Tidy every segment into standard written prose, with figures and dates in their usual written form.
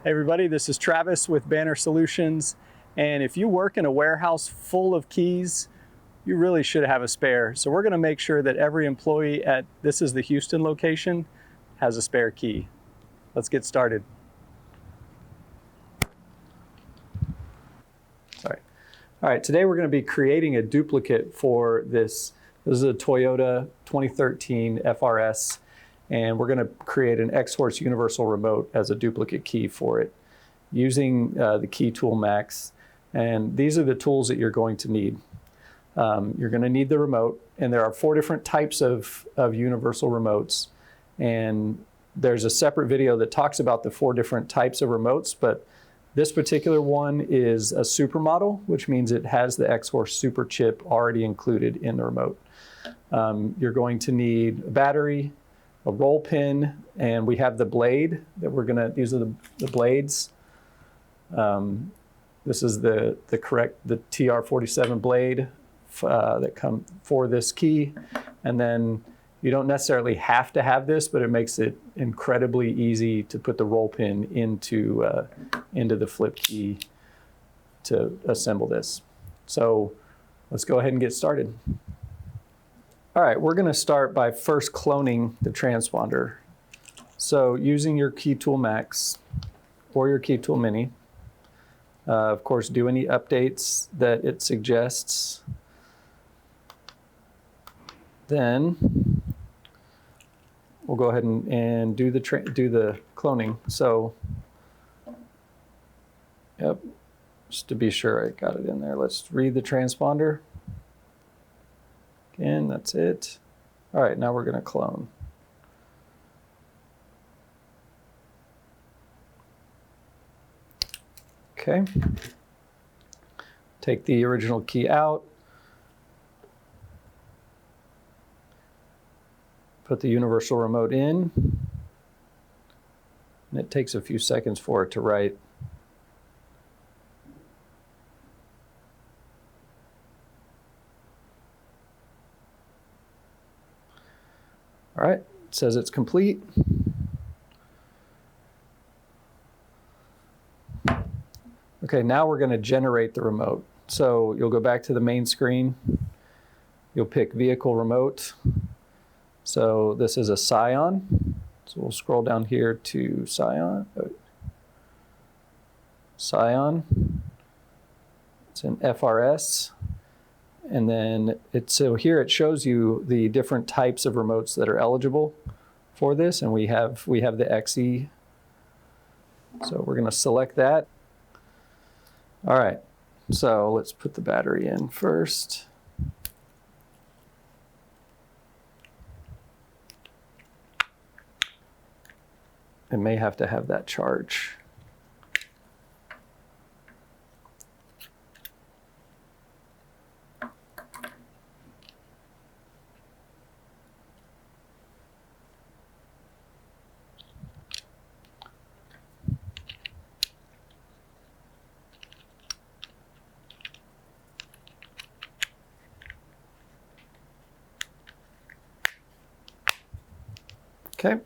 Hey everybody, this is Travis with Banner Solutions, and if you work in a warehouse full of keys, you really should have a spare. So we're going to make sure that every employee at, this is the Houston location, has a spare key. Let's get started. All right, today we're going to be creating a duplicate for this. This is a Toyota 2013 FR-S. And we're going to create an Xhorse universal remote as a duplicate key for it using the key tool Max. And these are the tools that you're going to need. You're going to need the remote, and there are 4 different types of universal remotes. And there's a separate video that talks about the 4 different types of remotes, but this particular one is a supermodel, which means it has the Xhorse super chip already included in the remote. You're going to need a battery, a roll pin, and we have the blade that we're gonna, these are the blades. This is the TR47 blade that come for this key. And then you don't necessarily have to have this, but it makes it incredibly easy to put the roll pin into the flip key to assemble this. So let's go ahead and get started. All right, we're going to start by first cloning the transponder. So using your key tool Max or your key tool Mini, of course, do any updates that it suggests. Then we'll go ahead and do the cloning. So, yep, just to be sure I got it in there. Let's read the transponder. Again, that's it. All right, now we're going to clone. Okay. Take the original key out. Put the universal remote in. And it takes a few seconds for it to write. All right, it says it's complete. Okay, now we're going to generate the remote. So you'll go back to the main screen. You'll pick Vehicle Remote. So this is a Scion. So we'll scroll down here to Scion. Scion. It's an FR-S. And then so here it shows you the different types of remotes that are eligible for this, and we have the XE. So we're going to select that. All right, so let's put the battery in first. It may have to have that charge. Okay.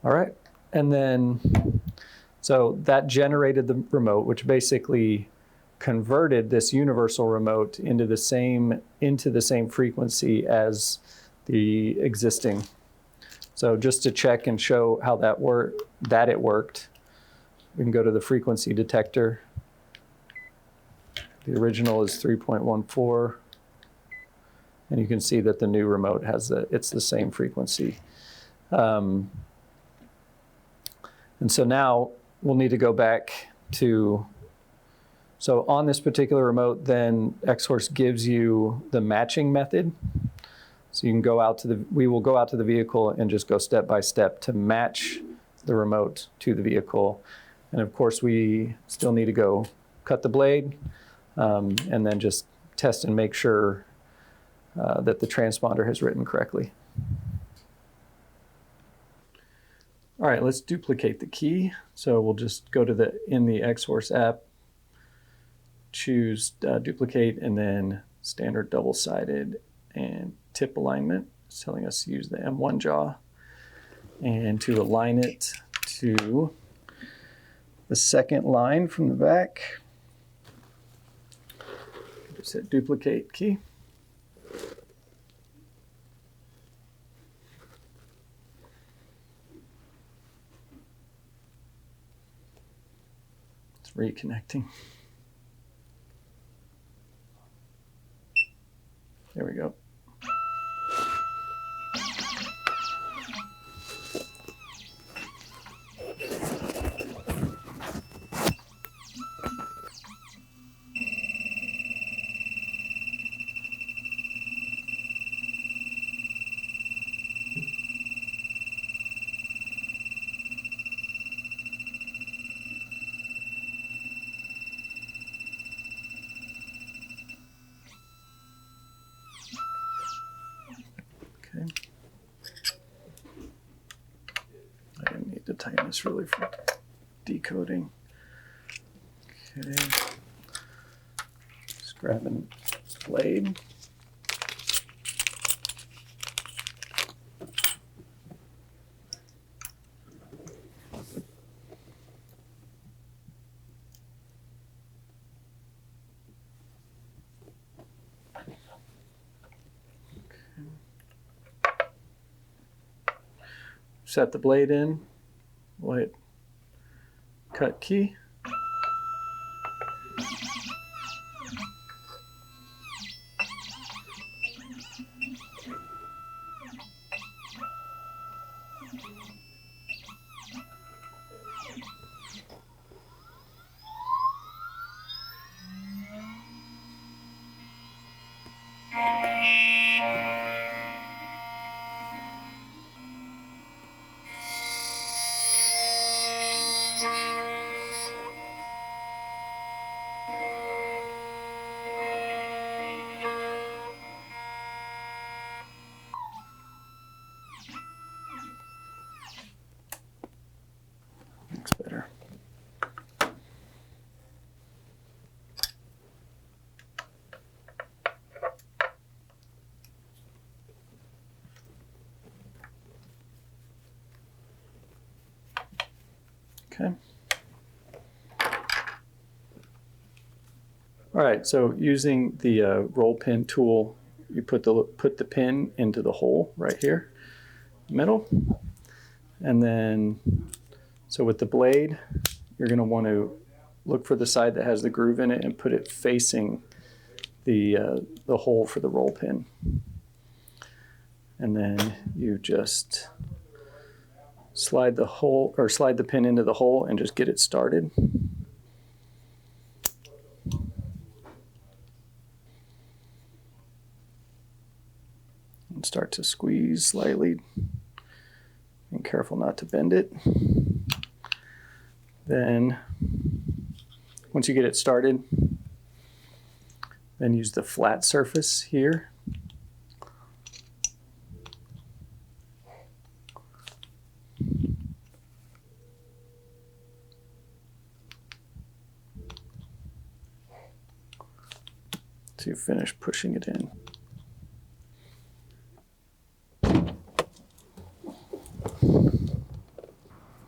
All right. And then, so that generated the remote, which basically converted this universal remote into the same frequency as the existing. So just to check and show how that it worked, we can go to the frequency detector. The original is 3.14, and you can see that the new remote has it's the same frequency. And so now we'll need to go back to, so on this particular remote, then Xhorse gives you the matching method. So you can go out to we will go out to the vehicle and just go step by step to match the remote to the vehicle. And of course, we still need to go cut the blade, and then just test and make sure that the transponder has written correctly. All right, let's duplicate the key. So we'll just go to in the Xhorse app, choose duplicate, and then standard double-sided and tip alignment. It's telling us to use the M1 jaw, and to align it to the second line from the back, just hit duplicate key. It's reconnecting. There we go. Okay. I didn't need to tighten this really for decoding. Okay. Just grabbing blade. Set the blade in, we'll hit cut key. Looks better. Okay. All right, so using the roll pin tool, you put the pin into the hole right here, middle, and then so with the blade, you're going to want to look for the side that has the groove in it and put it facing the hole for the roll pin, and then you just slide the pin into the hole and just get it started. And start to squeeze slightly. And careful not to bend it. Then, once you get it started, then use the flat surface here. To finish pushing it in.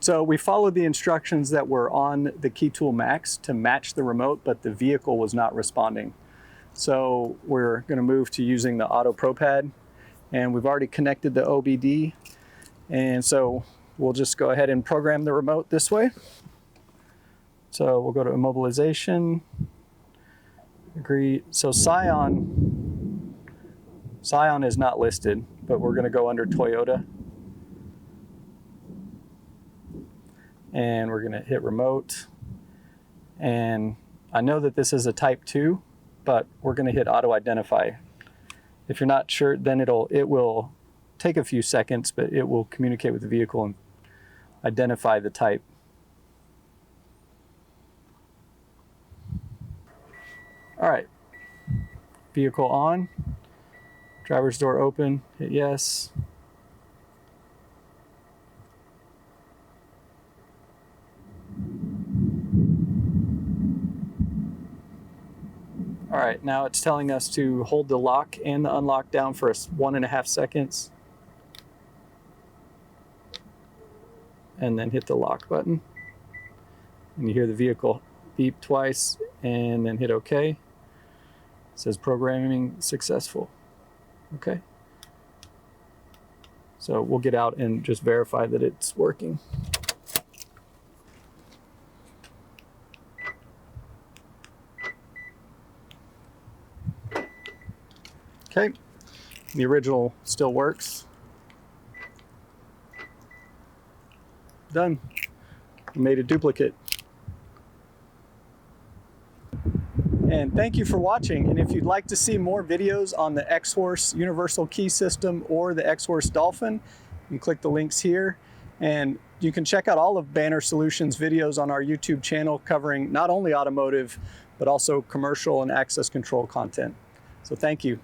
So we followed the instructions that were on the Key Tool Max to match the remote, but the vehicle was not responding. So we're going to move to using the AutoProPAD, and we've already connected the OBD, and so we'll just go ahead and program the remote this way. So we'll go to immobilization, agree. So Scion is not listed, but we're going to go under Toyota. And we're going to hit remote. And I know that this is a type 2, but we're going to hit auto identify. If you're not sure, then it will take a few seconds, but it will communicate with the vehicle and identify the type. All right, vehicle on, driver's door open, hit yes. All right, now it's telling us to hold the lock and the unlock down for 1.5 seconds. And then hit the lock button. And you hear the vehicle beep twice and then hit OK. It says programming successful. Okay. So we'll get out and just verify that it's working. Okay, the original still works. Done. We made a duplicate. And thank you for watching. And if you'd like to see more videos on the Xhorse Universal Key System or the Xhorse Dolphin, you can click the links here. And you can check out all of Banner Solutions videos on our YouTube channel covering not only automotive, but also commercial and access control content. So thank you.